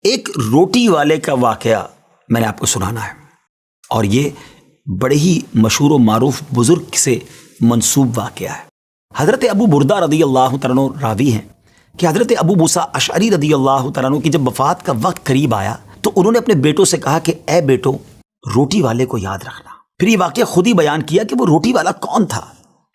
ایک روٹی والے کا واقعہ میں نے آپ کو سنانا ہے، اور یہ بڑے ہی مشہور و معروف بزرگ سے منسوب واقعہ ہے۔ حضرت ابو بردہ رضی اللہ تعالیٰ عنہ راوی ہیں کہ حضرت ابو موسیٰ اشعری رضی اللہ تعالیٰ عنہ کی جب وفات کا وقت قریب آیا تو انہوں نے اپنے بیٹوں سے کہا کہ اے بیٹو، روٹی والے کو یاد رکھنا۔ پھر یہ واقعہ خود ہی بیان کیا کہ وہ روٹی والا کون تھا۔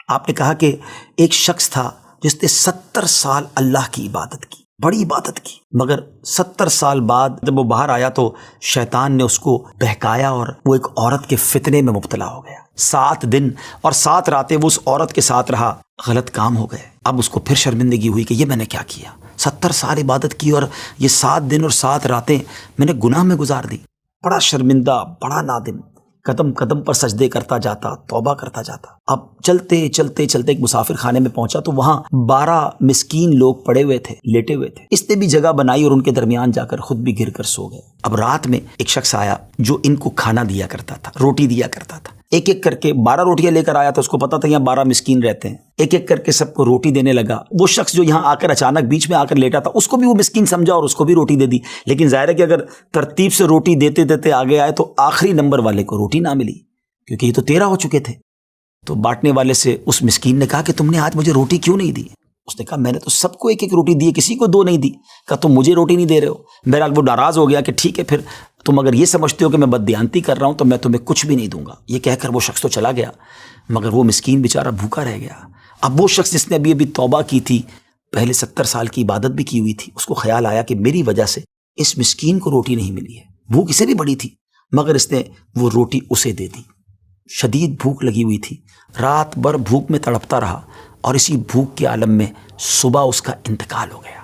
آپ نے کہا کہ ایک شخص تھا جس نے 70 سال اللہ کی عبادت کی، بڑی عبادت کی، مگر 70 سال بعد جب وہ باہر آیا تو شیطان نے اس کو بہکایا اور وہ ایک عورت کے فتنے میں مبتلا ہو گیا۔ 7 دن اور 7 راتیں وہ اس عورت کے ساتھ رہا، غلط کام ہو گئے۔ اب اس کو پھر شرمندگی ہوئی کہ یہ میں نے کیا کیا، 70 سال عبادت کی اور یہ 7 دن اور 7 راتیں میں نے گناہ میں گزار دی۔ بڑا شرمندہ، بڑا نادم، قدم قدم پر سجدے کرتا جاتا، توبہ کرتا جاتا۔ اب چلتے چلتے چلتے ایک مسافر خانے میں پہنچا تو وہاں 12 مسکین لوگ پڑے ہوئے تھے، لیٹے ہوئے تھے۔ اس نے بھی جگہ بنائی اور ان کے درمیان جا کر خود بھی گر کر سو گئے۔ اب رات میں ایک شخص آیا جو ان کو کھانا دیا کرتا تھا، روٹی دیا کرتا تھا۔ ایک ایک کر کے 12 روٹیاں لے کر آیا تھا، اس کو پتا تھا یہاں 12 مسکین رہتے ہیں۔ ایک ایک کر کے سب کو روٹی دینے لگا۔ وہ شخص جو یہاں آ کر اچانک بیچ میں آ کر لیٹا تھا، اس کو بھی وہ مسکین سمجھا اور اس کو بھی روٹی دے دی۔ لیکن ظاہر ہے کہ اگر ترتیب سے روٹی دیتے دیتے آگے آئے تو آخری نمبر والے کو روٹی نہ ملی، کیونکہ یہ تو 13 ہو چکے تھے۔ تو بانٹنے والے سے اس مسکین نے کہا کہ تم نے آج مجھے روٹی کیوں نہیں دی؟ اس نے کہا میں نے تو سب کو ایک ایک روٹی دی، کسی کو 2 نہیں دی۔ کہا تم مجھے روٹی نہیں دے رہے ہو۔ بہرحال وہ ناراض ہو گیا کہ ٹھیک ہے، پھر تم اگر یہ سمجھتے ہو کہ میں بددیانتی کر رہا ہوں تو میں تمہیں کچھ بھی نہیں دوں گا۔ یہ کہہ کر وہ شخص تو چلا گیا، مگر وہ مسکین بیچارہ بھوکا رہ گیا۔ اب وہ شخص جس نے ابھی توبہ کی تھی، پہلے 70 سال کی عبادت بھی کی ہوئی تھی، اس کو خیال آیا کہ میری وجہ سے اس مسکین کو روٹی نہیں ملی ہے۔ بھوک اسے بھی بڑی تھی، مگر اس نے وہ روٹی اسے دے دی۔ شدید بھوک لگی ہوئی تھی، رات بھر بھوک میں تڑپتا رہا اور اسی بھوک کے عالم میں صبح اس کا انتقال ہو گیا۔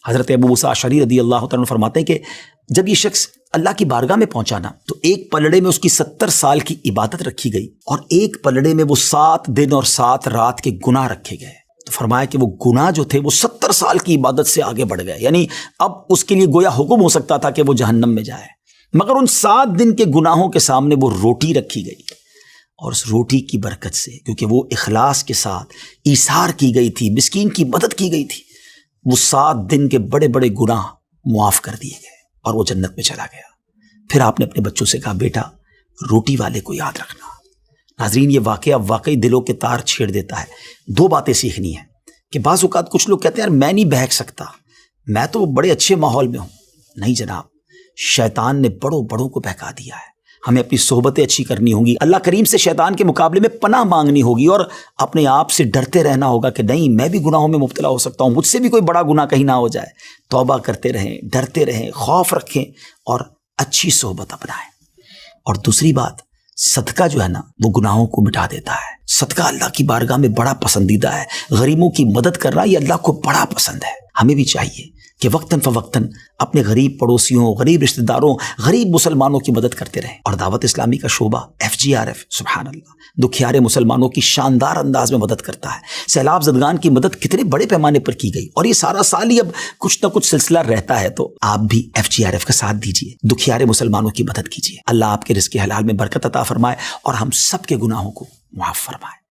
حضرت ابو موسیٰ اشعری رضی اللہ تعالیٰ عنہ فرماتے ہیں کہ جب یہ شخص اللہ کی بارگاہ میں پہنچا نا تو ایک پلڑے میں اس کی 70 سال کی عبادت رکھی گئی اور ایک پلڑے میں وہ 7 دن اور 7 رات کے گناہ رکھے گئے۔ تو فرمایا کہ وہ گناہ جو تھے وہ 70 سال کی عبادت سے آگے بڑھ گئے، یعنی اب اس کے لیے گویا حکم ہو سکتا تھا کہ وہ جہنم میں جائے، مگر ان 7 دن کے گناہوں کے سامنے وہ روٹی رکھی گئی، اور اس روٹی کی برکت سے، کیونکہ وہ اخلاص کے ساتھ ایثار کی گئی تھی، مسکین کی مدد کی گئی تھی، وہ 7 دن کے بڑے بڑے گناہ معاف کر دیے گئے اور وہ جنت میں چلا گیا۔ پھر آپ نے اپنے بچوں سے کہا بیٹا روٹی والے کو یاد رکھنا۔ ناظرین، یہ واقعہ واقعی دلوں کے تار چھیڑ دیتا ہے۔ 2 باتیں سیکھنی ہیں کہ بعض اوقات کچھ لوگ کہتے ہیں یار میں نہیں بہک سکتا، میں تو بڑے اچھے ماحول میں ہوں۔ نہیں جناب، شیطان نے بڑوں بڑوں کو بہکا دیا ہے۔ ہمیں اپنی صحبتیں اچھی کرنی ہوں گی، اللہ کریم سے شیطان کے مقابلے میں پناہ مانگنی ہوگی اور اپنے آپ سے ڈرتے رہنا ہوگا کہ نہیں میں بھی گناہوں میں مبتلا ہو سکتا ہوں، مجھ سے بھی کوئی بڑا گناہ کہیں نہ ہو جائے۔ توبہ کرتے رہیں، ڈرتے رہیں، خوف رکھیں اور اچھی صحبت اپنائیں۔ اور دوسری بات، صدقہ جو ہے نا وہ گناہوں کو مٹا دیتا ہے۔ صدقہ اللہ کی بارگاہ میں بڑا پسندیدہ ہے، غریبوں کی مدد کرنا یہ اللہ کو بڑا پسند ہے۔ ہمیں بھی چاہیے کہ وقتاً فوقتاً اپنے غریب پڑوسیوں، غریب رشتہ داروں، غریب مسلمانوں کی مدد کرتے رہیں۔ اور دعوت اسلامی کا شعبہ FGRF سبحان اللہ دکھیارے مسلمانوں کی شاندار انداز میں مدد کرتا ہے۔ سیلاب زدگان کی مدد کتنے بڑے پیمانے پر کی گئی اور یہ سارا سال ہی اب کچھ نہ کچھ سلسلہ رہتا ہے، تو آپ بھی FGRF کا ساتھ دیجیے، دکھیارے مسلمانوں کی مدد کیجیے۔ اللہ آپ کے رزق حلال میں برکت عطا فرمائے اور ہم سب کے گناہوں کو معاف فرمائے۔